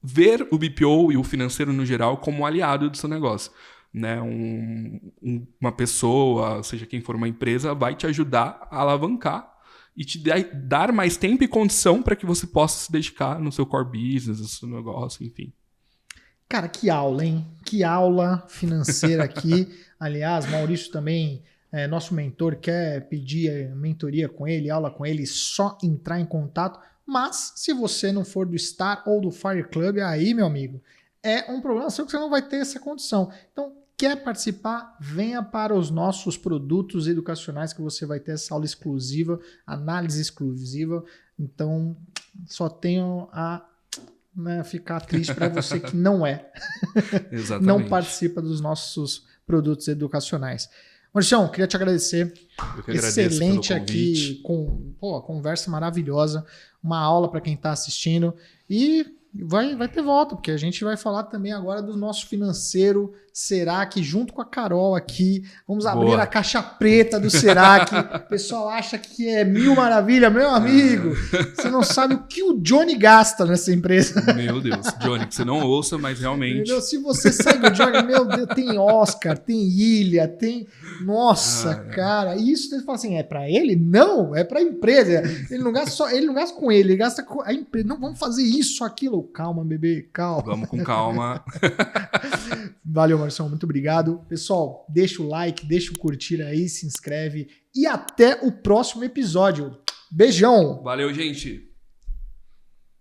ver o BPO e o financeiro no geral como um aliado do seu negócio. Né? Uma pessoa, seja quem for uma empresa, vai te ajudar a alavancar e te dar mais tempo e condição para que você possa se dedicar no seu core business, no seu negócio, enfim. Cara, que aula, hein? Que aula financeira aqui. Aliás, Maurício também é nosso mentor, quer pedir mentoria com ele, aula com ele, só entrar em contato. Mas, se você não for do Star ou do Fire Club, aí, meu amigo, é um problema seu que você não vai ter essa condição. Então, Quer participar? Venha para os nossos produtos educacionais que você vai ter essa aula exclusiva, análise exclusiva. Então, só tenho a ficar triste para você que não é. Exatamente. Não participa dos nossos produtos educacionais. Mauricião, queria te agradecer. Eu que agradeço Excelente pelo convite. aqui, conversa maravilhosa, uma aula para quem está assistindo. E vai ter volta, porque a gente vai falar também agora do nosso financeiro Serac, junto com a Carol aqui. Vamos abrir a caixa preta do Serac. O pessoal acha que é mil maravilha, meu amigo. Você não sabe o que o Johnny gasta nessa empresa. Meu Deus, Johnny, que você não ouça, mas realmente... Entendeu? Se você segue o Johnny, meu Deus, tem Oscar, tem Ilha, tem... Nossa, cara, isso você fala assim, é pra ele? Não, é pra empresa. Ele não gasta com ele gasta com a empresa. Não, vamos fazer isso, aquilo. Calma, bebê, calma. Vamos com calma. Valeu, Marcião, muito obrigado. Pessoal, deixa o like, deixa o curtir aí, se inscreve e até o próximo episódio. Beijão! Valeu, gente!